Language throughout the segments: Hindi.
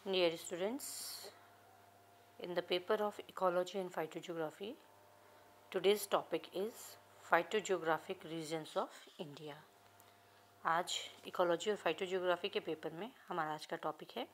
Dear students, in the paper of Ecology and Phytogeography, today's topic is Phytogeographic Regions of India. आज इकोलॉजी और फाइटोजियोग्राफी के पेपर में हमारा आज का टॉपिक है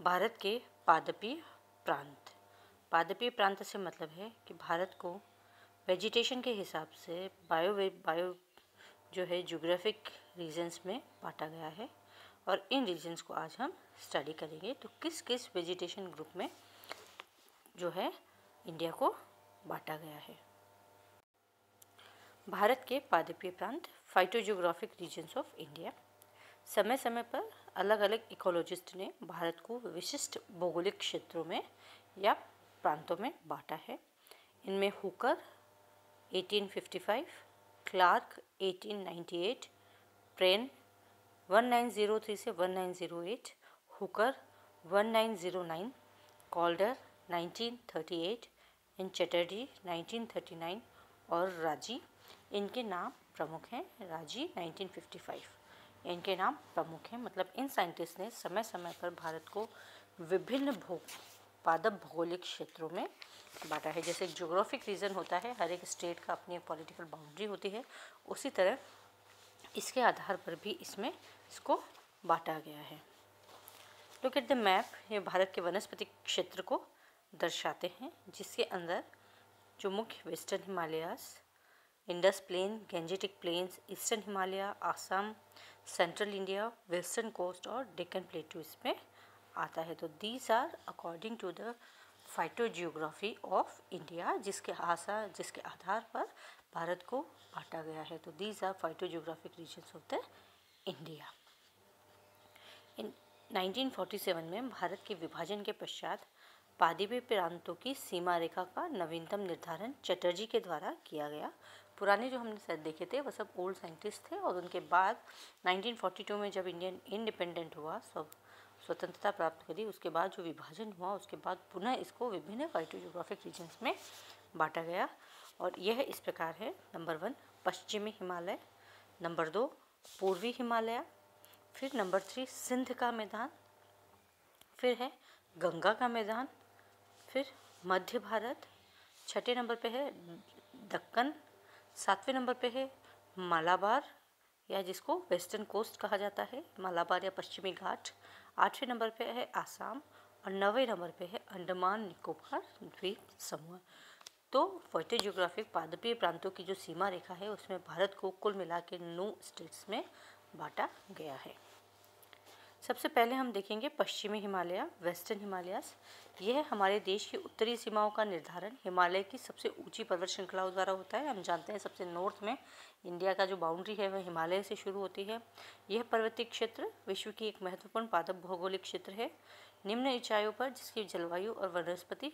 भारत के पादपीय प्रांत। पादपीय प्रांत से मतलब है कि भारत को वेजिटेशन के हिसाब से बायो जो है ज्योग्राफिक रीजन्स में बांटा गया है और इन रीजन्स को आज हम स्टडी करेंगे। तो किस किस वेजिटेशन ग्रुप में जो है इंडिया को बांटा गया है। भारत के पादपीय प्रांत फाइटोजियोग्राफिक रीजन्स ऑफ इंडिया। समय समय पर अलग अलग इकोलॉजिस्ट ने भारत को विशिष्ट भौगोलिक क्षेत्रों में या प्रांतों में बांटा है। इनमें हुकर 1855, क्लार्क 1898, प्रेन 1903 से 1908, हुकर 1909, कॉल्डर 1938, इन चैटर्जी 1939 और राजी, इनके नाम प्रमुख हैं। राजी 1955, इनके नाम प्रमुख हैं। मतलब इन साइंटिस्ट ने समय समय पर भारत को विभिन्न पादप भौगोलिक क्षेत्रों में बांटा है। जैसे एक ज्योग्राफिक रीजन होता है, हर एक स्टेट का अपनी एक पॉलिटिकल बाउंड्री होती है, उसी तरह इसके आधार पर भी इसमें इसको बांटा गया है। लुक एट द मैप, ये भारत के वनस्पति क्षेत्र को दर्शाते हैं, जिसके अंदर जो मुख्य western Himalayas, Indus plain, Gangetic plains, eastern Himalaya, Assam, central India, western coast और डेक्कन प्लेटू इसमें आता है। तो these are according to the phytogeography of India, जिसके आधार पर भारत को बांटा गया है। तो these are phytogeographic regions of the India. In 1947 में भारत के विभाजन के पश्चात पादपीय प्रांतों की सीमा रेखा का नवीनतम निर्धारण चटर्जी के द्वारा किया गया। पुराने जो हमने शायद देखे थे वो सब ओल्ड साइंटिस्ट थे, और उनके बाद 1942 में जब इंडियन इंडिपेंडेंट हुआ, सब स्वतंत्रता प्राप्त करी, उसके बाद जो विभाजन हुआ उसके बाद पुनः इसको विभिन्न फाइटोजियोग्राफिक रीजन्स में बांटा गया। और यह इस प्रकार है। नंबर 1 पश्चिमी हिमालय, नंबर 2 पूर्वी हिमालय, फिर नंबर 3 सिंध का मैदान, फिर है गंगा का मैदान, फिर मध्य भारत, छठे नंबर पे है दक्कन, सातवें नंबर पे है मालाबार या जिसको वेस्टर्न कोस्ट कहा जाता है, मालाबार या पश्चिमी घाट, आठवें नंबर पे है आसाम और 9वें नंबर पे है अंडमान निकोबार द्वीप समूह। तो फाइटोजियोग्राफिक पादपीय प्रांतों की जो सीमा रेखा है उसमें भारत को कुल मिला के 9 स्टेट्स में बांटा गया है। सबसे पहले हम देखेंगे पश्चिमी हिमालय, वेस्टर्न हिमालयास। यह हमारे देश की उत्तरी सीमाओं का निर्धारण हिमालय की सबसे ऊंची पर्वत श्रृंखलाओं द्वारा होता है। हम जानते हैं सबसे नॉर्थ में इंडिया का जो बाउंड्री है वह हिमालय से शुरू होती है। यह पर्वतीय क्षेत्र विश्व की एक महत्वपूर्ण पादप भौगोलिक क्षेत्र है। निम्न ऊंचाइयों पर जिसकी जलवायु और वनस्पति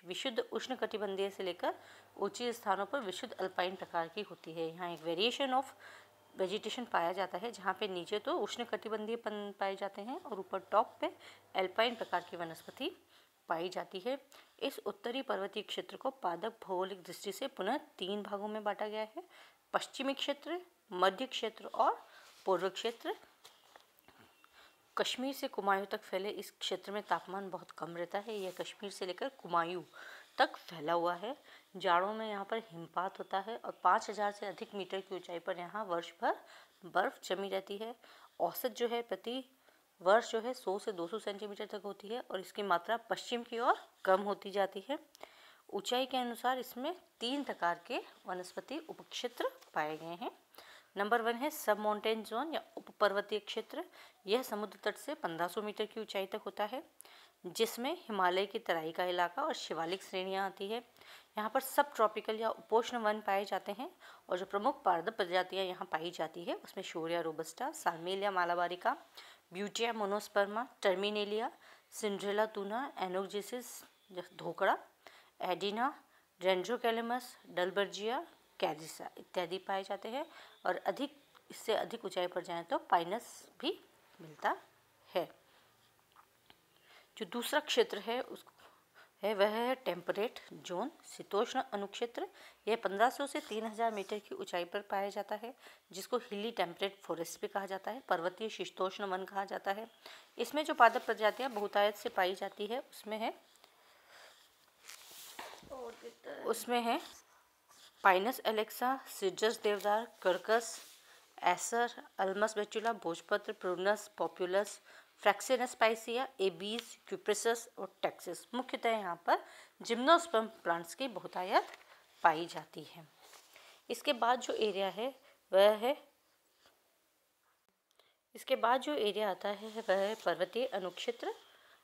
विशुद्ध उष्णकटिबंधीय से लेकर ऊंचे स्थानों पर विशुद्ध अल्पाइन प्रकार की होती है। यहाँ एक वेरिएशन ऑफ वेजिटेशन पाया जाता है, जहाँ पे नीचे तो उष्णकटिबंधीय पाए जाते हैं और ऊपर टॉप पे एल्पाइन प्रकार की वनस्पति पाई जाती है। इस उत्तरी पर्वतीय क्षेत्र को पादप भौगोलिक दृष्टि से पुनः 3 भागों में बांटा गया है: पश्चिमी क्षेत्र, मध्य क्षेत्र और पूर्व क्षेत्र। कश्मीर से कुमायूं तक फैले इस क्षेत्र में तापमान बहुत कम रहता है। यह कश्मीर से लेकर कुमायूं तक फैला हुआ है। जाड़ों में यहाँ पर हिमपात होता है और 5000 से अधिक मीटर की ऊंचाई पर यहाँ वर्ष भर बर्फ जमी रहती है। औसत जो है प्रति वर्ष जो है 100 से 200 सेंटीमीटर तक होती है और इसकी मात्रा पश्चिम की ओर कम होती जाती है। ऊंचाई के अनुसार इसमें 3 प्रकार के वनस्पति उपक्षेत्र पाए गए हैं। नंबर 1 है सब माउंटेन जोन या उप पर्वतीय क्षेत्र। यह समुद्र तट से 1500 मीटर की ऊंचाई तक होता है, जिसमें हिमालय की तराई का इलाका और शिवालिक श्रेणियां आती है। यहाँ पर सब ट्रॉपिकल या उपोष्ण वन पाए जाते हैं और जो प्रमुख पादप प्रजातियाँ यहाँ पाई जाती है उसमें shorea robusta, salmalia malabarica, butea monosperma, terminalia, cedrela toona, anogeissus धोकड़ा, एडिना, डेंड्रोकैलेमस, डलबर्जिया, कैरिसा इत्यादि पाए जाते हैं। और इससे अधिक ऊंचाई पर जाएं तो पाइनस भी मिलता है। जो दूसरा क्षेत्र है उसको है वह है टेम्परेट जोन, शीतोष्ण अनुक्षेत्र। यह 1500 से 3000 मीटर की ऊंचाई पर पाया जाता है, जिसको हिली टेम्परेट फॉरेस्ट भी कहा जाता है, पर्वतीय शीतोष्ण वन कहा जाता है। इसमें जो पादप प्रजातियां बहुतायत से पाई जाती है उसमें है पाइनस एलेक्सा, सिट्रस देवदार, कर्कस, एसर, अल्मस बेचुला, भोजपत्र, प्रूनस पॉपुलस, फ्रैक्सिनस पाइसिया, एबीज, क्यूप्रिसस और टेक्सिस। मुख्यतः यहाँ पर जिम्नोस्पर्म प्लांट्स की बहुतायत पाई जाती है। इसके बाद जो एरिया आता है वह है पर्वतीय अनुक्षेत्र,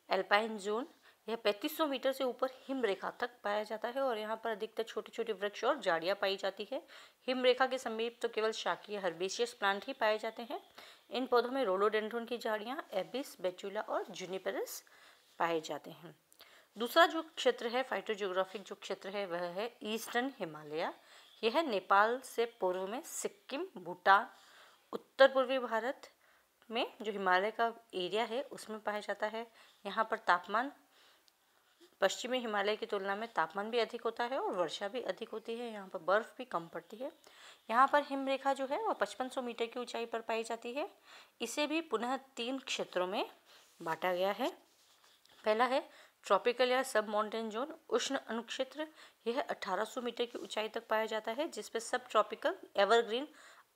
एल्पाइन जोन। यह 3500 मीटर से ऊपर हिम रेखा तक पाया जाता है और यहाँ पर अधिकतर छोटे छोटे वृक्ष और झाड़ियाँ पाई जाती है। हिम रेखा के समीप तो केवल शाकीय हर्बेशियस प्लांट ही पाए जाते हैं। इन पौधों में रोडोडेंड्रॉन की झाड़ियाँ, एबिस, बेचुला और जुनिपेरस पाए जाते हैं। दूसरा जो क्षेत्र है फाइटोजियोग्राफिक जो क्षेत्र है वह है ईस्टर्न हिमालय। यह नेपाल से पूर्व में सिक्किम, भूटान, उत्तर पूर्वी भारत में जो हिमालय का एरिया है उसमें पाया जाता है। यहाँ पर तापमान पश्चिमी हिमालय की तुलना में तापमान भी अधिक होता है और वर्षा भी अधिक होती है। यहाँ पर बर्फ़ भी कम पड़ती है। यहाँ पर हिम रेखा जो है वह 5500 मीटर की ऊंचाई पर पाई जाती है। इसे भी पुनः 3 क्षेत्रों में बांटा गया है। पहला है ट्रॉपिकल या सब माउंटेन जोन, उष्ण अनुक्षेत्र। यह 1800 मीटर की ऊंचाई तक पाया जाता है, जिसपे सब ट्रॉपिकल, एवरग्रीन,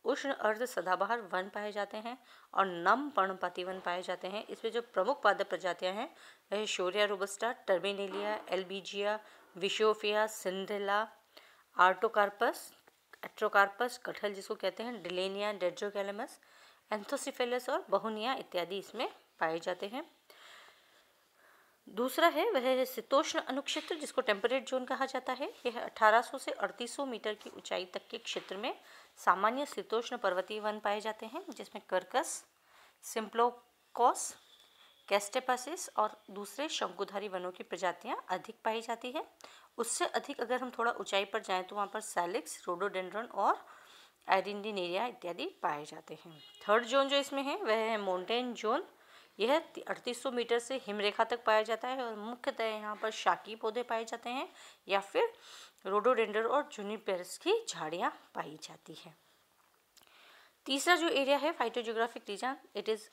उष्ण अर्ध सदाबहार वन पाए जाते हैं और नम पर्णपाती वन पाए जाते हैं। इसमें जो प्रमुख पादप प्रजातियां हैं वह शोरिया रोबस्टा, टर्मिनेलिया, एल्बीजिया, विशोफिया, सिंड्रेला, आर्टोकार्पस, एट्रोकार्पस, कटहल जिसको कहते हैं, डिलेनिया, डेड्रोकैलेमस, एंथोसिफेलस और बहुनिया इत्यादि इसमें पाए जाते हैं। दूसरा है वह है शीतोष्ण अनुक्षेत्र, जिसको टेम्परेट जोन कहा जाता है। यह 1800 से 3800 मीटर की ऊंचाई तक के क्षेत्र में सामान्य शीतोष्ण पर्वतीय वन पाए जाते हैं, जिसमें कर्कस, सिम्प्लोकॉस, कैस्टेपासिस और दूसरे शंकुधारी वनों की प्रजातियां अधिक पाई जाती है। उससे अधिक अगर हम थोड़ा ऊंचाई पर जाएं तो वहाँ पर सैलिक्स, रोडोडेंड्रॉन और एरिंडिनेरिया इत्यादि पाए जाते हैं। थर्ड जोन जो इसमें है वह है माउंटेन जोन। यह 3800 मीटर से हिमरेखा तक पाया जाता है और मुख्यतः यहाँ पर शाकीय पौधे पाए जाते हैं या फिर रोडोडेंड्रन और जुनिपेरस की झाड़ियाँ पाई जाती है। तीसरा जो एरिया है फाइटोजियोग्राफिक रीजन, इट इज़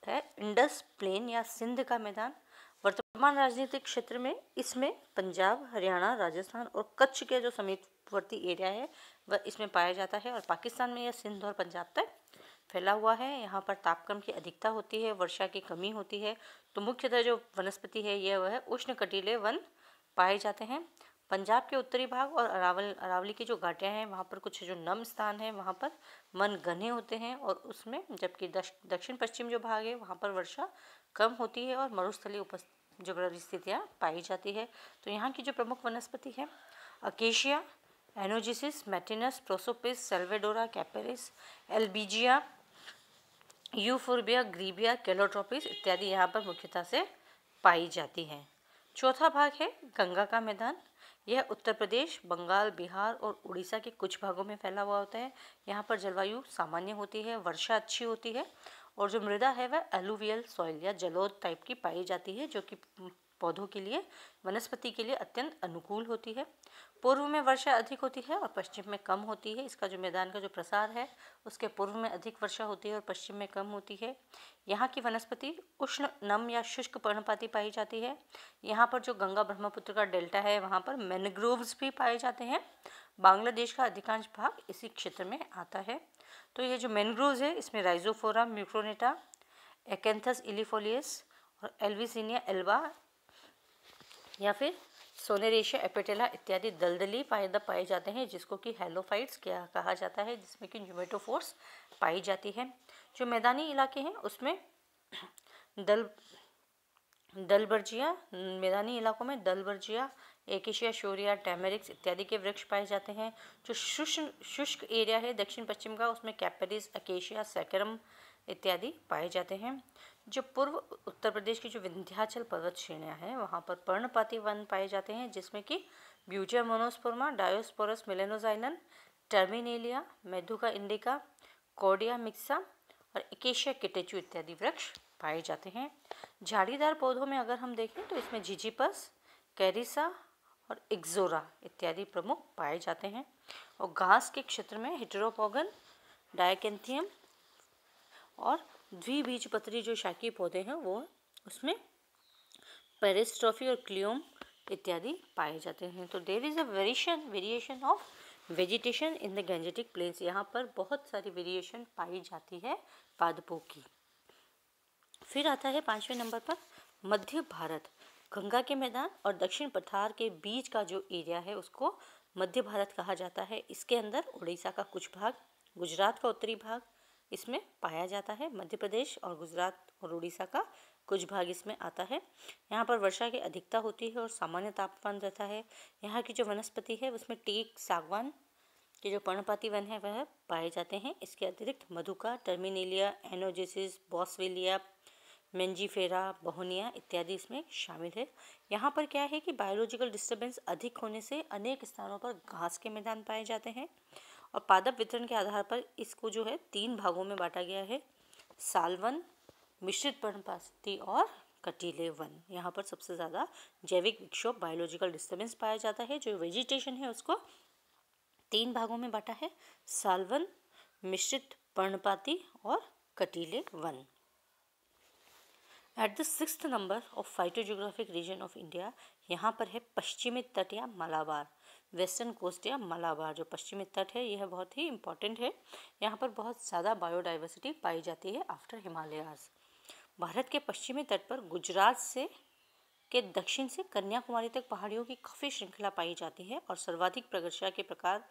है इंडस प्लेन या सिंध का मैदान। वर्तमान राजनीतिक क्षेत्र में इसमें पंजाब, हरियाणा, राजस्थान और कच्छ के जो समीपवर्ती एरिया है वह इसमें पाया जाता है और पाकिस्तान में यह सिंध और पंजाब तक फैला हुआ है। यहाँ पर तापक्रम की अधिकता होती है, वर्षा की कमी होती है। तो मुख्यतः जो वनस्पति है यह वह उष्ण कटिले वन पाए जाते हैं। पंजाब के उत्तरी भाग और अरावली की जो घाटियाँ हैं वहाँ पर कुछ जो नम स्थान है वहाँ पर वन घने होते हैं और उसमें, जबकि दक्षिण पश्चिम जो भाग है वहाँ पर वर्षा कम होती है और मरुस्थलीय जो स्थितियाँ पाई जाती है। तो यहाँ की जो प्रमुख वनस्पति है अकेशिया, एनोजिसिस, मैटिनस, प्रोसोपिस, सेल्वेडोरा, कैपेरिस, एल्बीजिया, यूफोर्बिया, ग्रीबिया, कैलोट्रोपिस इत्यादि यहाँ पर मुख्यतः से पाई जाती हैं। चौथा भाग है गंगा का मैदान। यह उत्तर प्रदेश, बंगाल, बिहार और उड़ीसा के कुछ भागों में फैला हुआ होता है। यहाँ पर जलवायु सामान्य होती है, वर्षा अच्छी होती है और जो मृदा है वह एलुवियल सॉइल या जलोढ़ टाइप की पाई जाती है, जो कि पौधों के लिए, वनस्पति के लिए अत्यंत अनुकूल होती है। पूर्व में वर्षा अधिक होती है और पश्चिम में कम होती है। इसका जो मैदान का जो प्रसार है उसके पूर्व में अधिक वर्षा होती है और पश्चिम में कम होती है। यहाँ की वनस्पति उष्ण, नम या शुष्क पर्णपाती पाई जाती है। यहाँ पर जो गंगा ब्रह्मपुत्र का डेल्टा है वहाँ पर मैनग्रोव्स भी पाए जाते हैं। बांग्लादेश का अधिकांश भाग इसी क्षेत्र में आता है। तो ये जो मैनग्रोव्स है इसमें राइजोफोरा म्यूक्रोनेटा, एकेंथस इलीफोलियस और एल्विसिनिया एल्बा या फिर सोनेरेशिया एपिटेला इत्यादि दलदली पायदा पाए जाते हैं, जिसको कि हेलोफाइट्स क्या कहा जाता है, जिसमें कि न्यूमेटोफोर्स पाई जाती है। जो मैदानी इलाके हैं उसमें दलबर्जिया, मैदानी इलाकों में दलबर्जिया, एकेशिया, शोरिया, टैमेरिक्स इत्यादि के वृक्ष पाए जाते हैं। जो शुष्क एरिया है दक्षिण पश्चिम का उसमें कैपेरिस, अकेशिया, सैकरम इत्यादि पाए जाते हैं। जो पूर्व उत्तर प्रदेश की जो विंध्याचल पर्वत श्रेणियाँ हैं वहाँ पर पर्णपाती वन पाए जाते हैं, जिसमें कि ब्यूजिया मोनोस्पर्मा, डायोस्पोरस मेलेनोजाइलन, टर्मिनेलिया, मेधुका इंडिका, कॉर्डिया मिक्सा और एकेशिया किटेचू इत्यादि वृक्ष पाए जाते हैं। झाड़ीदार पौधों में अगर हम देखें तो इसमें जिजिपस, कैरिसा और इक्सोरा इत्यादि प्रमुख पाए जाते हैं। और घास के क्षेत्र में हेटेरोपोगन, डायकेंथियम और द्विबीजपत्री जो शाकीय पौधे हैं वो उसमें पेरिस्ट्रोफी और क्लियोम इत्यादि पाए जाते हैं। तो there is a variation of vegetation in the Gangetic plains. यहाँ पर बहुत सारी वेरिएशन पाई जाती है पादपों की। फिर आता है 5वें नंबर पर मध्य भारत। गंगा के मैदान और दक्षिण पठार के बीच का जो एरिया है उसको मध्य भारत कहा जाता है। इसके अंदर उड़ीसा का कुछ भाग, गुजरात का उत्तरी भाग इसमें पाया जाता है। मध्य प्रदेश और गुजरात और उड़ीसा का कुछ भाग इसमें आता है। यहाँ पर वर्षा की अधिकता होती है और सामान्य तापमान रहता है। यहाँ की जो वनस्पति है उसमें टीक, सागवान के जो पर्णपाती वन है वह पाए जाते हैं। इसके अतिरिक्त मधुका, टर्मिनेलिया, एनोजेसिस, बॉसवेलिया, मेंजीफेरा, बोहोनिया इत्यादि इसमें शामिल है। यहाँ पर क्या है कि बायोलॉजिकल डिस्टर्बेंस अधिक होने से अनेक स्थानों पर घास के मैदान पाए जाते हैं। और पादप वितरण के आधार पर इसको जो है 3 भागों में बांटा गया है, सालवन, मिश्रित पर्णपाती और कटीले वन। यहाँ पर सबसे ज़्यादा जैविक विक्षोभ, बायोलॉजिकल डिस्टर्बेंस पाया जाता है। जो वेजिटेशन है उसको 3 भागों में बांटा है, सालवन, मिश्रित पर्णपाती और कटीले वन। At the 6th number of phytogeographic region of India, यहाँ पर है पश्चिमी तट या मलाबार, वेस्टर्न कोस्ट या मलाबार। जो पश्चिमी तट है यह बहुत ही इंपॉर्टेंट है। यहाँ पर बहुत ज़्यादा बायोडाइवर्सिटी पाई जाती है आफ्टर हिमालयाज। भारत के पश्चिमी तट पर गुजरात से के दक्षिण से कन्याकुमारी तक पहाड़ियों की काफ़ी श्रृंखला पाई जाती है और सर्वाधिक प्रगतिशील के प्रकार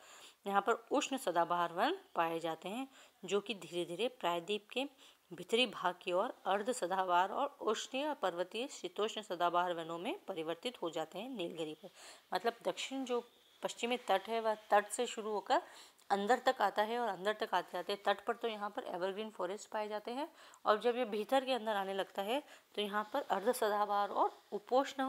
यहाँ पर उष्ण सदाबहार वन पाए जाते हैं, जो कि धीरे धीरे प्रायद्वीप के भीतरी भाग की ओर अर्ध सदाबहार और उष्णीय पर्वतीय शीतोष्ण सदाबहार वनों में परिवर्तित हो जाते हैं नीलगिरी पर। मतलब दक्षिण जो पश्चिमी तट है वह तट से शुरू होकर अंदर तक आता है और अंदर तक आते आते तट पर तो यहाँ पर एवरग्रीन फॉरेस्ट पाए जाते हैं। और जब ये भीतर के अंदर आने लगता है तो यहाँ पर अर्ध सदाबहार और उपोष्ण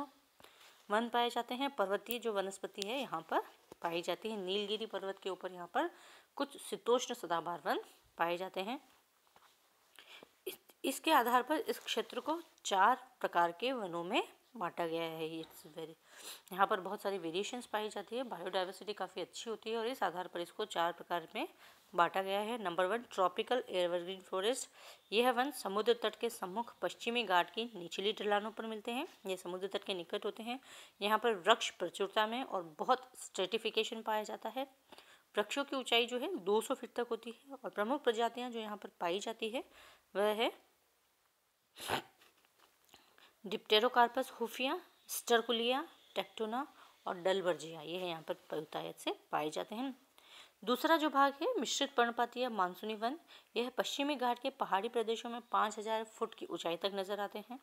वन पाए जाते हैं। पर्वतीय जो वनस्पति है यहाँ पर पाई जाती है। नीलगिरी पर्वत के ऊपर यहाँ पर कुछ शीतोष्ण सदाबहार वन पाए जाते हैं। इसके आधार पर इस क्षेत्र को 4 प्रकार के वनों में बांटा गया है। यहाँ पर बहुत सारी वेरिएशंस पाई जाती है, बायोडाइवर्सिटी काफ़ी अच्छी होती है और इस आधार पर इसको 4 प्रकार में बांटा गया है। Number 1 tropical evergreen forest. यह वन समुद्र तट के सम्मुख पश्चिमी घाट की निचली ढलानों पर मिलते हैं। ये समुद्र तट के निकट होते हैं। यहाँ पर वृक्ष प्रचुरता में और बहुत स्ट्रेटिफिकेशन पाया जाता है। वृक्षों की ऊंचाई जो है 200 फीट तक होती है। और प्रमुख प्रजातियाँ जो यहाँ पर पाई जाती है वह है डिप्टेरोकार्पस हुफिया, स्टरकुलिया, टेक्टोना और डलबर्जिया। ये यहाँ पर बहुतायत से पाए जाते हैं। दूसरा जो भाग है मिश्रित पर्णपाती या मानसूनी वन। यह पश्चिमी घाट के पहाड़ी प्रदेशों में 5000 फुट की ऊंचाई तक नजर आते हैं।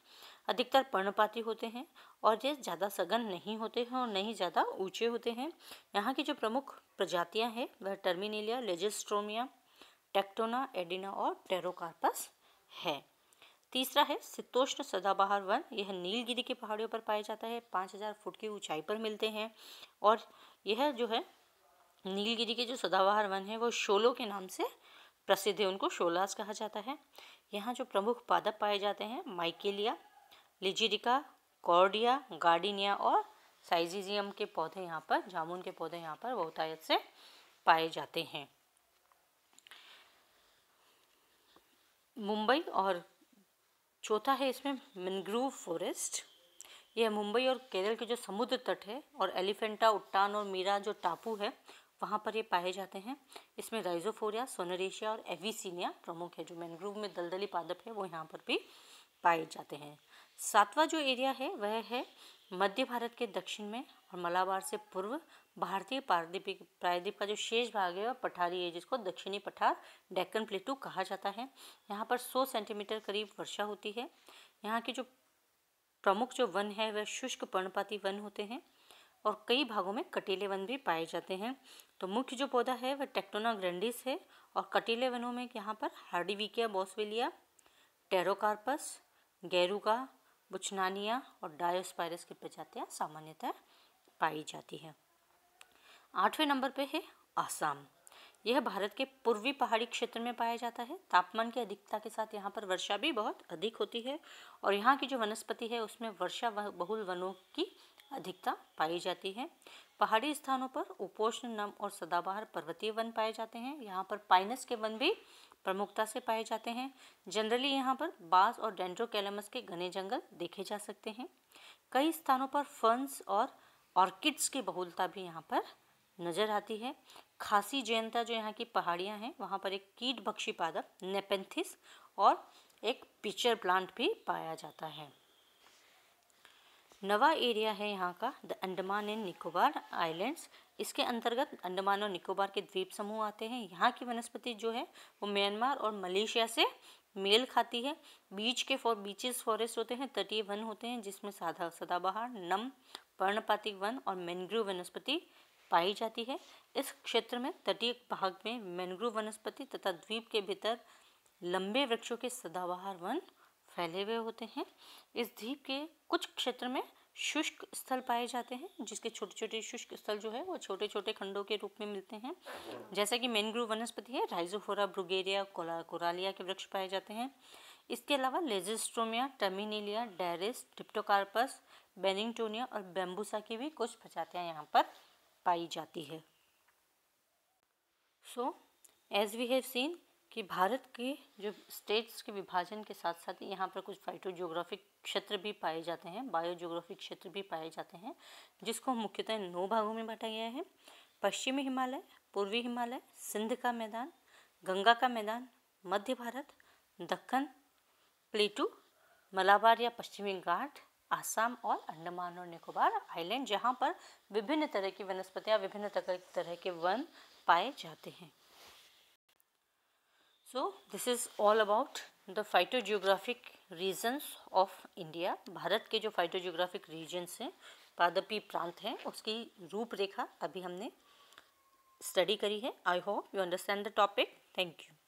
अधिकतर पर्णपाती होते हैं और ये ज़्यादा सघन नहीं होते हैं और नहीं ज़्यादा ऊंचे होते हैं। यहाँ की जो प्रमुख प्रजातियाँ हैं वह टर्मिनेलिया, लेजिस्ट्रोमिया, टेक्टोना, एडिना और टेरोकार्पस है। तीसरा है शीतोष्ण सदाबहार वन। यह नीलगिरी के पहाड़ियों पर पाया जाता है, 5000 फुट की ऊंचाई पर मिलते हैं। और यह जो है नीलगिरी के जो सदाबहार वन है वो शोलो के नाम से प्रसिद्ध है, उनको शोलास कहा जाता है। यहाँ जो प्रमुख पादप पाए जाते हैं माइकेलिया, लिजिडिका, कॉर्डिया, गार्डिनिया और साइजिजियम के पौधे यहाँ पर, जामुन के पौधे यहाँ पर बहुतायत से पाए जाते हैं। मुंबई और चौथा है इसमें मैंग्रोव फॉरेस्ट। यह मुंबई और केरल के जो समुद्र तट है और एलिफेंटा, उट्टान और मीरा जो टापू है वहाँ पर ये पाए जाते हैं। इसमें राइजोफोरिया, सोनरेशिया और एविसिनिया प्रमुख है। जो मैंग्रोव में दलदली पादप है वो यहाँ पर भी पाए जाते हैं। 7वां जो एरिया है वह है मध्य भारत के दक्षिण में और मलाबार से पूर्व भारतीय प्रायद्वीप का जो शेष भाग है वह पठारी है, जिसको दक्षिणी पठार डेक्कन प्लेटू कहा जाता है। यहाँ पर 100 सेंटीमीटर करीब वर्षा होती है। यहाँ की जो प्रमुख जो वन है वह शुष्क पर्णपाती वन होते हैं और कई भागों में कटीले वन भी पाए जाते हैं। तो मुख्य जो पौधा है वह टेक्टोना ग्रैंडिस है और कटीले वनों में यहाँ पर हार्डिविकिया, बॉसवेलिया, टेरोकार्पस, गेरुगा, बुचनानिया और डायोस्पायरस की प्रजातियाँ सामान्यतः पाई जाती हैं। 8वें नंबर पे है आसाम। यह भारत के पूर्वी पहाड़ी क्षेत्र में पाया जाता है। तापमान की अधिकता के साथ यहाँ पर वर्षा भी बहुत अधिक होती है और यहाँ की जो वनस्पति है उसमें वर्षा बहुल वनों की अधिकता पाई जाती है। पहाड़ी स्थानों पर उपोष्ण, नम और सदाबहार पर्वतीय वन पाए जाते हैं। यहाँ पर पाइनस के वन भी प्रमुखता से पाए जाते हैं। जनरली यहाँ पर बांस और डेंड्रोकैलामस के घने जंगल देखे जा सकते हैं। कई स्थानों पर फर्न्स और ऑर्किड्स की बहुलता भी यहाँ पर नजर आती है। खासी जयंता जो यहाँ की पहाड़ियाँ हैं, वहाँ पर एक कीट भक्षी पादप नेपेंथिस और एक पिचर प्लांट भी पाया जाता है। नवा एरिया है यहाँ का the Andaman and Nicobar islands. इसके अंतर्गत अंडमान और निकोबार के द्वीप समूह आते हैं। यहाँ की वनस्पति जो है वो म्यांमार और मलेशिया से मेल खाती है। बीचेस फॉरेस्ट होते हैं, तटीय वन होते हैं जिसमें सदाबहार, नम, पर्णपाती वन और मैंग्रोव वनस्पति पाई जाती है। इस क्षेत्र में तटीय भाग में मैंग्रोव वनस्पति तथा द्वीप के भीतर लंबे वृक्षों के सदाबहार वन फैले हुए होते हैं। इस द्वीप के कुछ क्षेत्र में शुष्क स्थल पाए जाते हैं, जिसके छोटे छोटे शुष्क स्थल जो है वो छोटे छोटे खंडों के रूप में मिलते हैं। जैसा कि मैंग्रोव वनस्पति है, राइजोफोरा, ब्रुगेरिया, कोरालिया के वृक्ष पाए जाते हैं। इसके अलावा लेजिस्ट्रोमिया, टर्मिनेलिया, डायरिस, डिप्टोकार्पस, बेनिंगटोनिया और बैम्बूसा की भी कुछ प्रजातियां यहाँ पर पाई जाती है। So as we have seen कि भारत के जो स्टेट्स के विभाजन के साथ साथ यहाँ पर कुछ फाइटोजियोग्राफिक क्षेत्र भी पाए जाते हैं, बायोजियोग्राफिक क्षेत्र भी पाए जाते हैं, जिसको मुख्यतः 9 भागों में बांटा गया है। पश्चिमी हिमालय, पूर्वी हिमालय, सिंध का मैदान, गंगा का मैदान, मध्य भारत, दक्कन प्लेटू, मलाबार या पश्चिमी घाट, आसाम और अंडमान और निकोबार आइलैंड, जहाँ पर विभिन्न तरह की वनस्पतियाँ, विभिन्न तरह के वन पाए जाते हैं। So this is all about the phytogeographic regions of India। Bharat के जो phytogeographic regions हैं, पादपीय प्रांत हैं, उसकी रूपरेखा अभी हमने स्टडी करी है। I hope you understand the topic. Thank you.